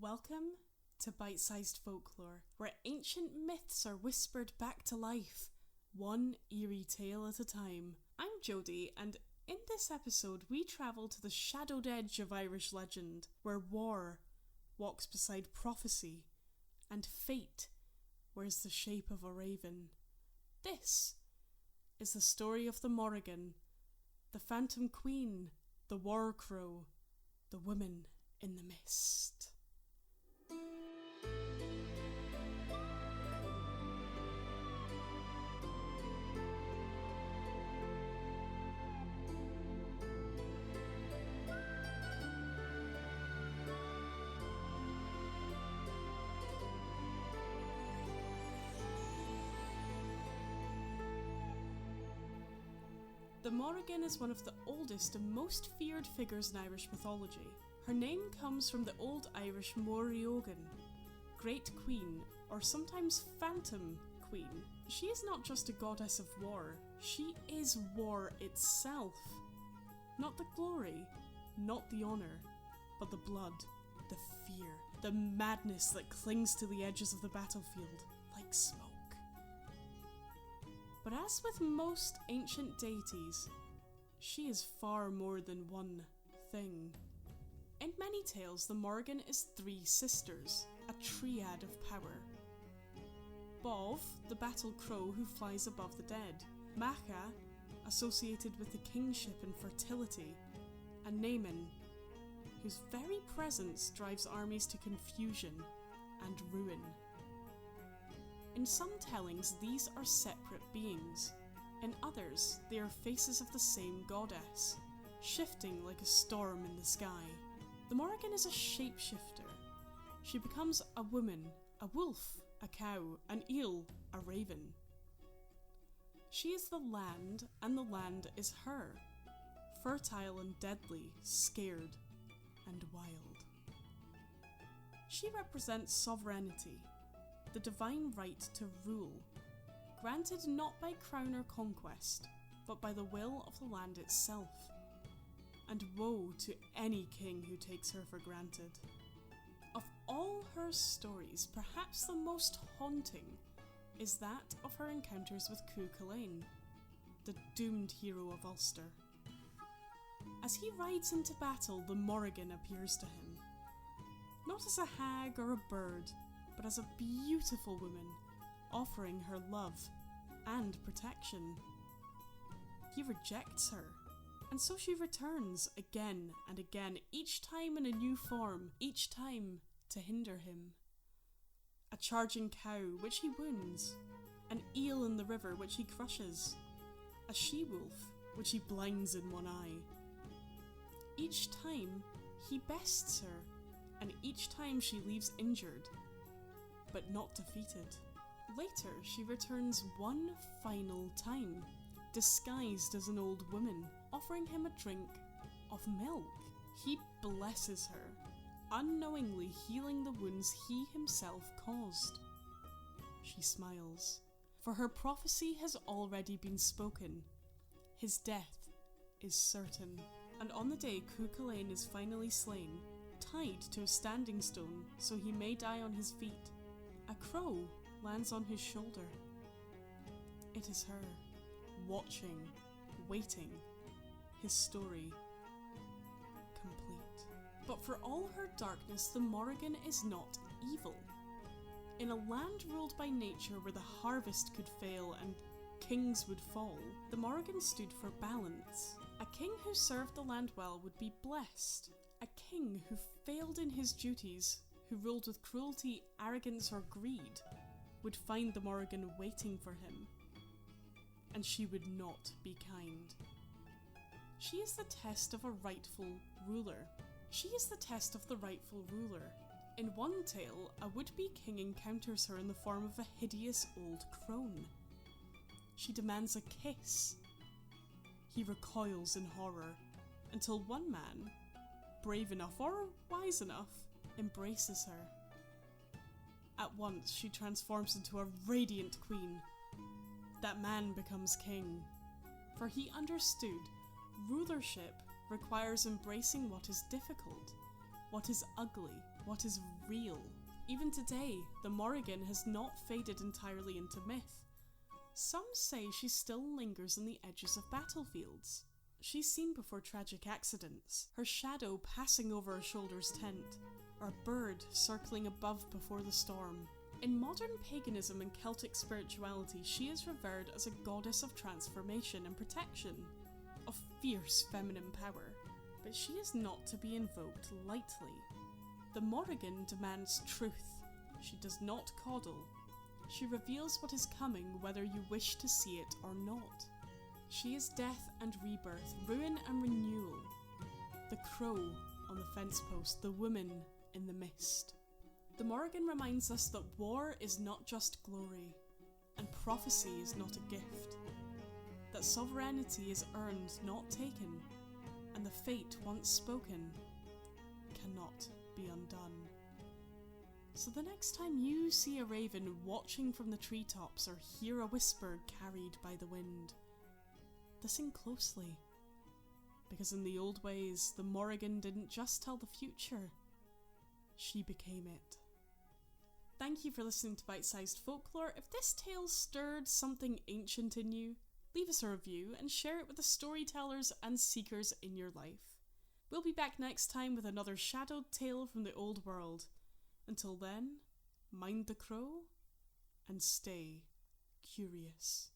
Welcome to Bite-Sized Folklore, where ancient myths are whispered back to life, one eerie tale at a time. I'm Jodie, and in this episode we travel to the shadowed edge of Irish legend, where war walks beside prophecy, and fate wears the shape of a raven. This is the story of the Morrigan, the Phantom Queen, the War Crow, the Woman in the Mist. The Morrigan is one of the oldest and most feared figures in Irish mythology. Her name comes from the Old Irish Morrigan, Great Queen, or sometimes Phantom Queen. She is not just a goddess of war, she is war itself. Not the glory, not the honour, but the blood, the fear, the madness that clings to the edges of the battlefield like smoke. But as with most ancient deities, she is far more than one thing. In many tales, the Morrigan is three sisters, a triad of power. Bov, the battle crow who flies above the dead. Macha, associated with the kingship and fertility. And Naaman, whose very presence drives armies to confusion and ruin. In some tellings, these are separate beings. In others, they are faces of the same goddess, shifting like a storm in the sky. The Morrigan is a shapeshifter. She becomes a woman, a wolf, a cow, an eel, a raven. She is the land, and the land is her, fertile and deadly, scared and wild. She represents sovereignty, the divine right to rule, granted not by crown or conquest, but by the will of the land itself. And woe to any king who takes her for granted. Of all her stories, perhaps the most haunting is that of her encounters with Cu Chulain, the doomed hero of Ulster. As he rides into battle, the Morrigan appears to him, not as a hag or a bird, but as a beautiful woman, offering her love and protection. He rejects her, and so she returns again and again, each time in a new form, each time to hinder him. A charging cow, which he wounds, an eel in the river, which he crushes, a she-wolf, which he blinds in one eye. Each time he bests her, and each time she leaves injured, but not defeated. Later, she returns one final time, disguised as an old woman, offering him a drink of milk. He blesses her, unknowingly healing the wounds he himself caused. She smiles, for her prophecy has already been spoken. His death is certain, and on the day Cu Chulain is finally slain, tied to a standing stone so he may die on his feet, a crow lands on his shoulder. It is her, watching, waiting, his story complete. But for all her darkness, the Morrigan is not evil. In a land ruled by nature where the harvest could fail and kings would fall, the Morrigan stood for balance. A king who served the land well would be blessed. A king who failed in his duties, who ruled with cruelty, arrogance, or greed, would find the Morrigan waiting for him. And she would not be kind. She is the test of a rightful ruler. She is the test of the rightful ruler. In one tale, a would-be king encounters her in the form of a hideous old crone. She demands a kiss. He recoils in horror, until one man, brave enough or wise enough, embraces her. At once, she transforms into a radiant queen. That man becomes king, for he understood rulership requires embracing what is difficult, what is ugly, what is real. Even today, the Morrigan has not faded entirely into myth. Some say she still lingers on the edges of battlefields. She's seen before tragic accidents, her shadow passing over a soldier's tent, or a bird circling above before the storm. In modern paganism and Celtic spirituality, she is revered as a goddess of transformation and protection, of fierce feminine power. But she is not to be invoked lightly. The Morrigan demands truth. She does not coddle. She reveals what is coming whether you wish to see it or not. She is death and rebirth, ruin and renewal. The crow on the fence post, the woman in the mist. The Morrigan reminds us that war is not just glory, and prophecy is not a gift. That sovereignty is earned, not taken, and the fate once spoken cannot be undone. So the next time you see a raven watching from the treetops or hear a whisper carried by the wind, listen closely, because in the old ways, the Morrigan didn't just tell the future, she became it. Thank you for listening to Bite-Sized Folklore. If this tale stirred something ancient in you, leave us a review and share it with the storytellers and seekers in your life. We'll be back next time with another shadowed tale from the old world. Until then, mind the crow and stay curious.